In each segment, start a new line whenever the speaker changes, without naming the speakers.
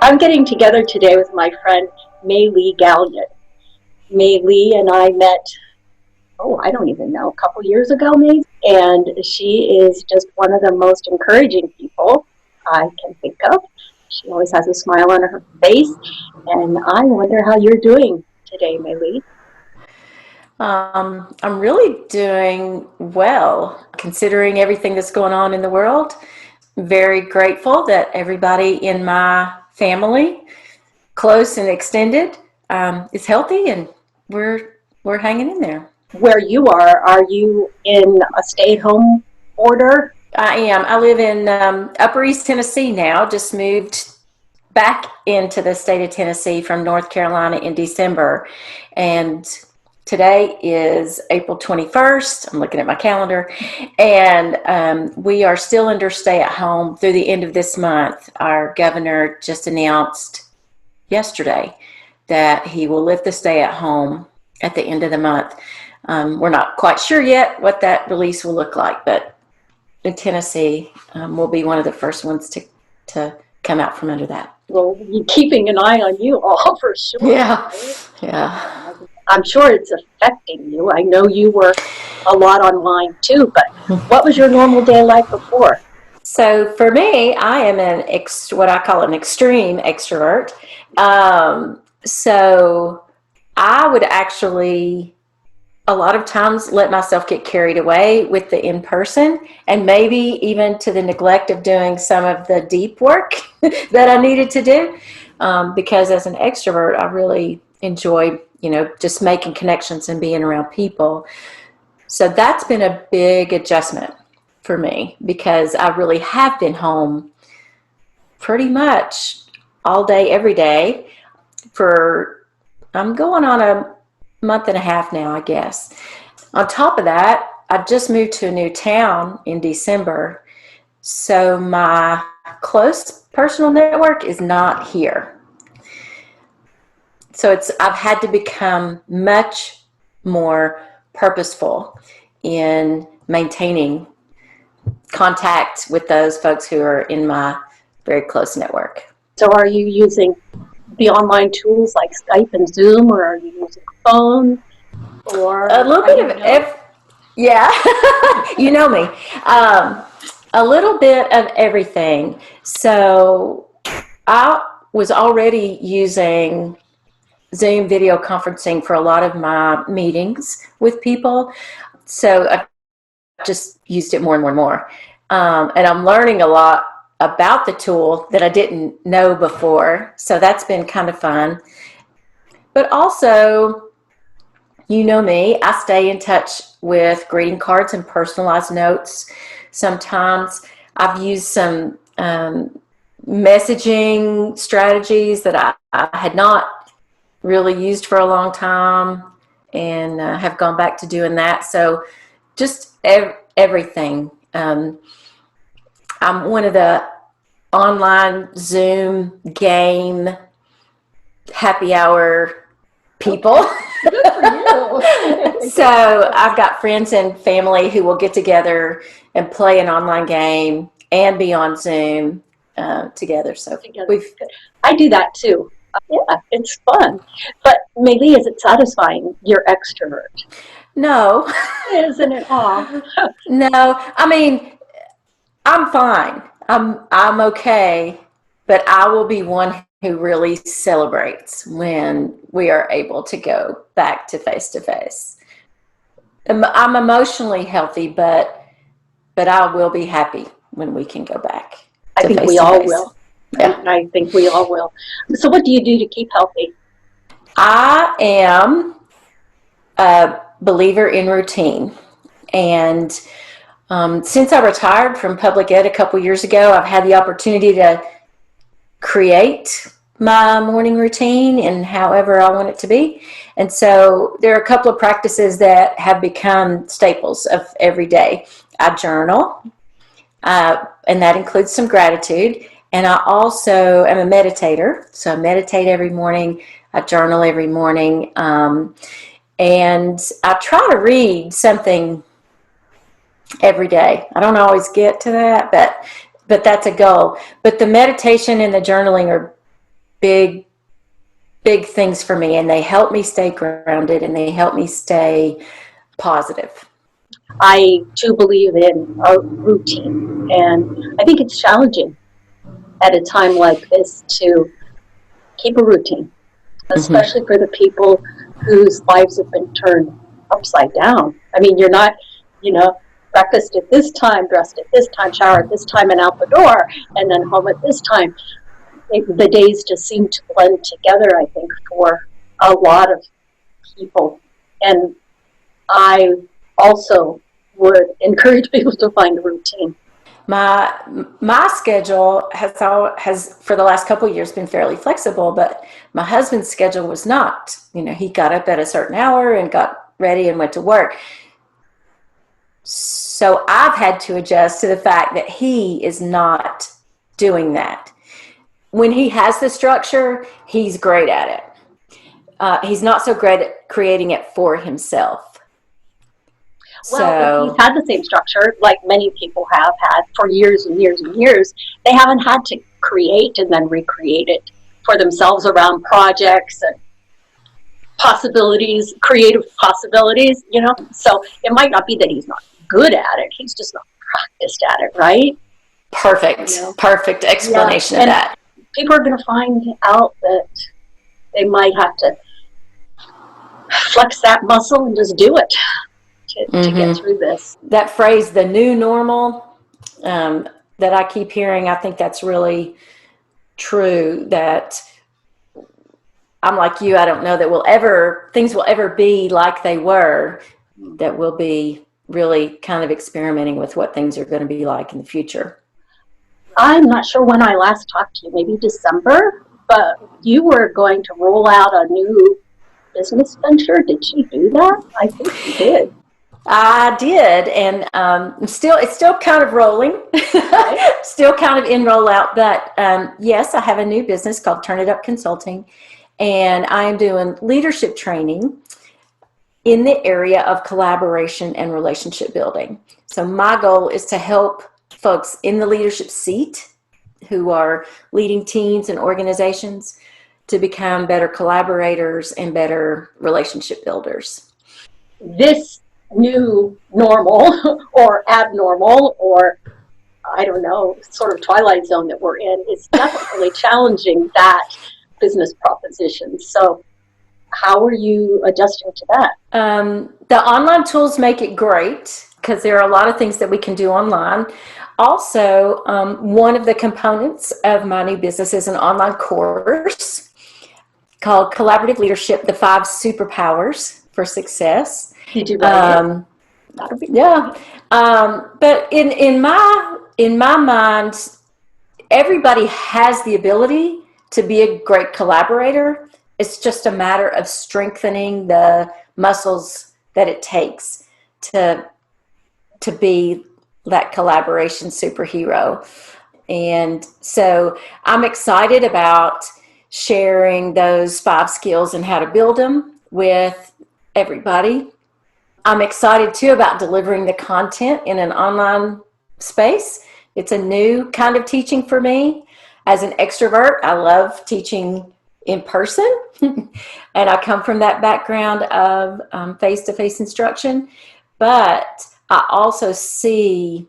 I'm getting together today with my friend Maelea Galyon. Maelea and I met, I don't even know, a couple years ago maybe. And she is just one of the most encouraging people I can think of. She always has a smile on her face. And I wonder how you're doing today, Maelea.
I'm really doing well, considering everything that's going on in the world. Very grateful that everybody in my family, close and extended, is healthy, and we're hanging in there.
Where you are you in a stay-at-home order?
I am. I live in Upper East Tennessee now. Just moved back into the state of Tennessee from North Carolina in December, and today is April 21st. I'm looking at my calendar, and we are still under stay at home through the end of this month. Our governor just announced yesterday that he will lift the stay at home at the end of the month. We're not quite sure yet what that release will look like, but in Tennessee, we'll be one of the first ones to come out from under that.
Well, keeping an eye on you all for sure.
Yeah,
right?
yeah.
I'm sure it's affecting you. I know you work a lot online too, but what was your normal day like before?
So for me, I am what I call an extreme extrovert. So I would actually a lot of times let myself get carried away with the in-person, and maybe even to the neglect of doing some of the deep work that I needed to do, because as an extrovert I really enjoy just making connections and being around people. So that's been a big adjustment for me, because I really have been home pretty much all day every day I'm going on a month and a half now, I guess. On top of that, I just moved to a new town in December, so my close personal network is not here. So I've had to become much more purposeful in maintaining contact with those folks who are in my very close network.
So are you using the online tools like Skype and Zoom, or are you using a phone? Or
a little bit of yeah, you know me. A little bit of everything. So I was already using Zoom video conferencing for a lot of my meetings with people. So I just used it more and more and more. And I'm learning a lot about the tool that I didn't know before. So that's been kind of fun. But also, you know me, I stay in touch with greeting cards and personalized notes. Sometimes I've used some messaging strategies that I had not really used for a long time, and have gone back to doing that. So just everything. I'm one of the online Zoom game happy hour people.
Good for you.
So I've got friends and family who will get together and play an online game and be on Zoom together. So
I do that too. Yeah, it's fun. But maybe is it satisfying? You're extrovert.
No.
Isn't it? Aw.
No, I mean, I'm fine. I'm okay, but I will be one who really celebrates when we are able to go back to face. I'm emotionally healthy, but I will be happy when we can go back
I
to
think
face
we
to
all
face.
will.
Yeah.
I think we all will. So what do you do to keep healthy?
I am a believer in routine, and since I retired from public ed a couple years ago, I've had the opportunity to create my morning routine and however I want it to be. And so there are a couple of practices that have become staples of every day. I journal, and that includes some gratitude. And I also am a meditator. So I meditate every morning. I journal every morning. And I try to read something every day. I don't always get to that, but that's a goal. But the meditation and the journaling are big, big things for me, and they help me stay grounded and they help me stay positive.
I do believe in a routine, and I think it's challenging at a time like this to keep a routine, especially for the people whose lives have been turned upside down. I mean, you're not, breakfast at this time, dressed at this time, shower at this time, and out the door, and then home at this time. The days just seem to blend together, I think, for a lot of people. And I also would encourage people to find a routine.
My schedule has for the last couple of years been fairly flexible, but my husband's schedule was not. He got up at a certain hour and got ready and went to work. So I've had to adjust to the fact that he is not doing that. When he has the structure, he's great at it. He's not so great at creating it for himself.
Well, if he's had the same structure, like many people have had for years and years and years, they haven't had to create and then recreate it for themselves around projects and possibilities, creative possibilities, So it might not be that he's not good at it, he's just not practiced at it, right?
Perfect explanation of that.
People are going to find out that they might have to flex that muscle and just do it. To get through this.
That phrase, the new normal, that I keep hearing, I think that's really true. That I'm like you, I don't know that things will ever be like they were, that we'll be really kind of experimenting with what things are going to be like in the future.
I'm not sure when I last talked to you, maybe December, but you were going to roll out a new business venture. Did you do that? I think you did.
I did, and it's still kind of rolling, still kind of in rollout. But yes, I have a new business called Turn It Up Consulting, and I am doing leadership training in the area of collaboration and relationship building. So my goal is to help folks in the leadership seat who are leading teams and organizations to become better collaborators and better relationship builders.
This new normal or abnormal or I don't know, sort of twilight zone that we're in is definitely challenging that business proposition. So how are you adjusting to that?
The online tools make it great because there are a lot of things that we can do online. Also, one of the components of my new business is an online course called Collaborative Leadership, the 5 Superpowers for Success.
Did you write it?
Yeah. But in my mind, everybody has the ability to be a great collaborator. It's just a matter of strengthening the muscles that it takes to be that collaboration superhero. And so I'm excited about sharing those 5 skills and how to build them with everybody. I'm excited too about delivering the content in an online space. It's a new kind of teaching for me. As an extrovert, I love teaching in person, and I come from that background of face-to-face instruction. But I also see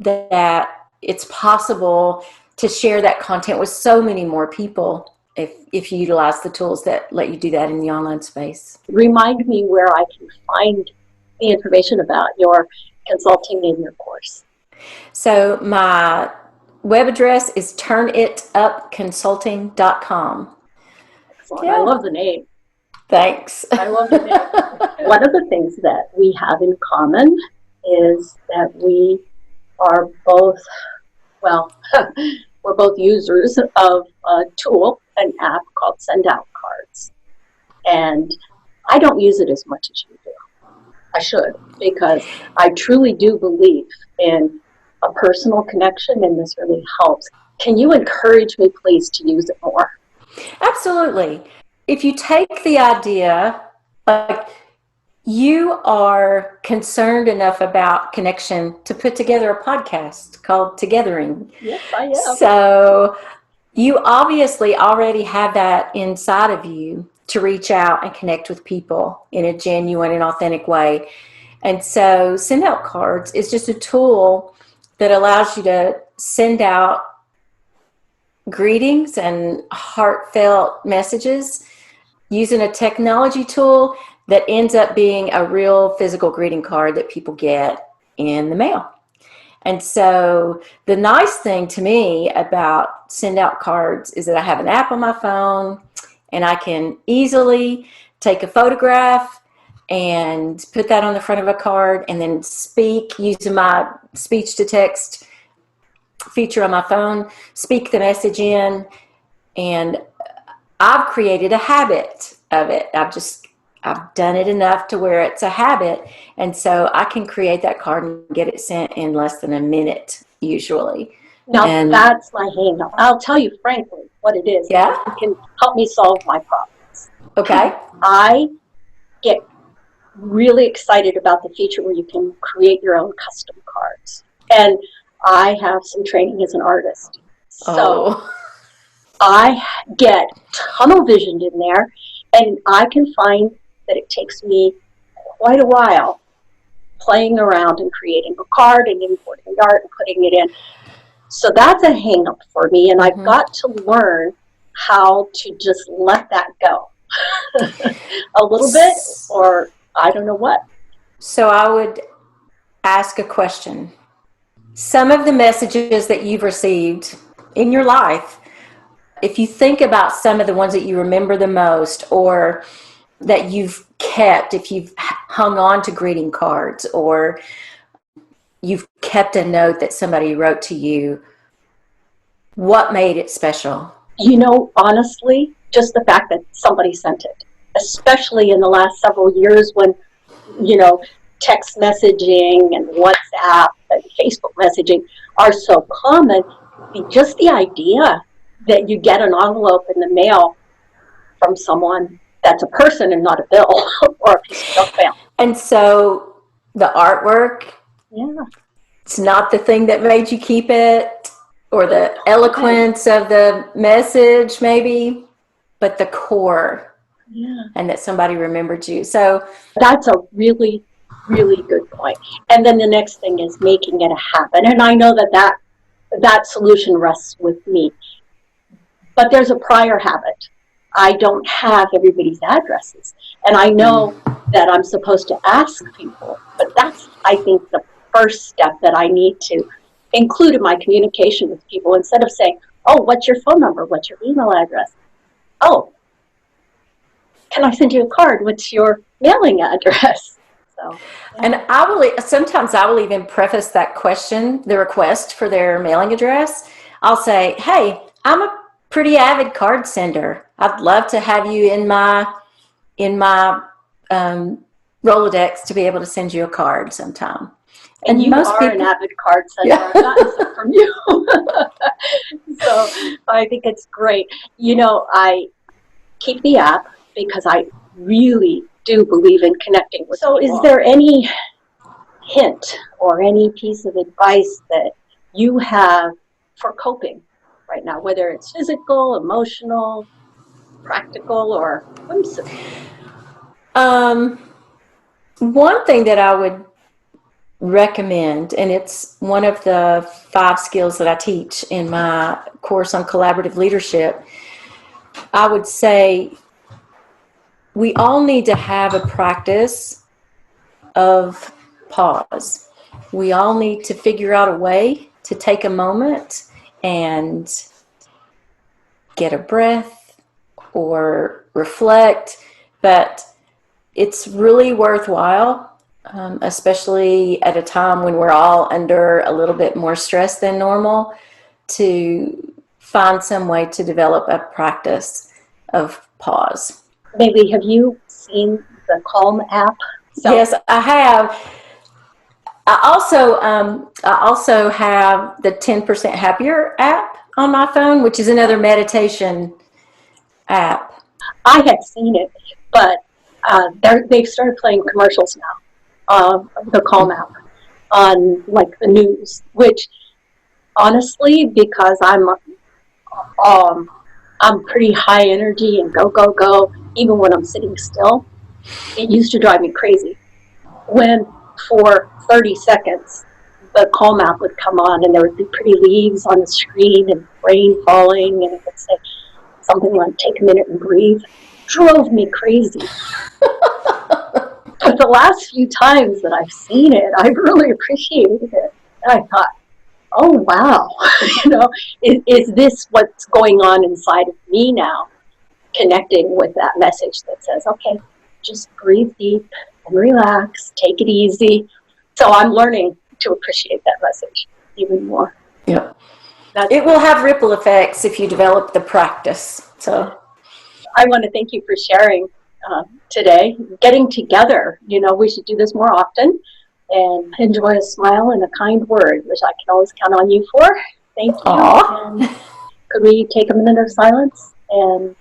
that it's possible to share that content with so many more people if you utilize the tools that let you do that in the online space.
Remind me where I can find the information about your consulting in your course.
So my web address is turnitupconsulting.com.
Excellent. Yeah. I love the name.
Thanks.
I love the name. One of the things that we have in common is that we are both, we're both users of a tool, an app called Send Out Cards. And I don't use it as much as you do. I should, because I truly do believe in a personal connection, and this really helps. Can you encourage me, please, to use it more?
Absolutely. If you take the idea, like you are concerned enough about connection to put together a podcast called Togethering.
Yes, I am.
So You obviously already have that inside of you to reach out and connect with people in a genuine and authentic way. And so send out cards is just a tool that allows you to send out greetings and heartfelt messages using a technology tool that ends up being a real physical greeting card that people get in the mail. And so the nice thing to me about send out cards is that I have an app on my phone and I can easily take a photograph and put that on the front of a card and then speak using my speech to text feature on my phone, speak the message in, and I've created a habit of it. I've done it enough to where it's a habit. And so I can create that card and get it sent in less than a minute usually.
Now,
And
that's my hang up. I'll tell you frankly what it is.
yeah.
It can help me solve my problems.
Okay.
I get really excited about the feature where you can create your own custom cards. And I have some training as an artist. So I get tunnel visioned in there, and I can find that it takes me quite a while playing around and creating a card and importing the art and putting it in. So that's a hang up for me, and I've got to learn how to just let that go a little bit, or I don't know what.
So I would ask a question. Some of the messages that you've received in your life, if you think about some of the ones that you remember the most or that you've kept, if you've hung on to greeting cards or you've kept a note that somebody wrote to you, what made it special?
You know, honestly, just the fact that somebody sent it, especially in the last several years when, you know, text messaging and WhatsApp and Facebook messaging are so common. Just the idea that you get an envelope in the mail from someone that's a person and not a bill or a piece of junk mail.
And so the artwork, it's not the thing that made you keep it or the eloquence of the message maybe, but the core and that somebody remembered you. So
that's a really, really good point. And then the next thing is making it a habit. And I know that solution rests with me. But there's a prior habit. I don't have everybody's addresses. And I know that I'm supposed to ask people, but that's, I think, the first step that I need to include in my communication with people instead of saying, oh, what's your phone number? What's your email address? Oh, can I send you a card? What's your mailing address? So,
and sometimes I will even preface that question, the request for their mailing address. I'll say, hey, I'm a pretty avid card sender. I'd love to have you in my Rolodex to be able to send you a card sometime.
And you most are an avid card sender. Yeah. I've gotten some from you. So I think it's great. You know, I keep the app because I really do believe in connecting with people. So is there any hint or any piece of advice that you have for coping right now, whether it's physical, emotional, practical, or whimsical?
One thing that I would recommend, and it's one of the 5 skills that I teach in my course on collaborative leadership, I would say we all need to have a practice of pause. We all need to figure out a way to take a moment and get a breath or reflect, but it's really worthwhile, especially at a time when we're all under a little bit more stress than normal, to find some way to develop a practice of pause.
Maybe have you seen the Calm app?
Yes, I have. I also have the 10% Happier app on my phone, which is another meditation app.
I had seen it, but they've started playing commercials now, the Calm app, on like the news, which honestly, because I'm I'm pretty high energy and go, go, go, even when I'm sitting still. It used to drive me crazy when for 30 seconds the calm app would come on and there would be pretty leaves on the screen and rain falling and it would say something like take a minute and breathe. Drove me crazy. But the last few times that I've seen it, I've really appreciated it. And I thought, oh wow, is this what's going on inside of me now? Connecting with that message that says, okay, just breathe deep and relax, take it easy. So I'm learning to appreciate that message even more.
Yep. It will have ripple effects if you develop the practice. So
I want to thank you for sharing today. Getting together, we should do this more often and enjoy a smile and a kind word, which I can always count on you for. Thank you.
Aww.
And could we take a minute of silence and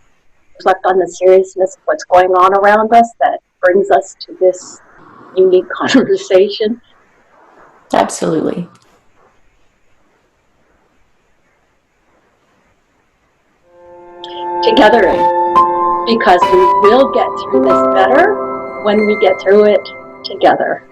reflect on the seriousness of what's going on around us that brings us to this unique conversation?
Absolutely.
Together, because we will get through this better when we get through it together.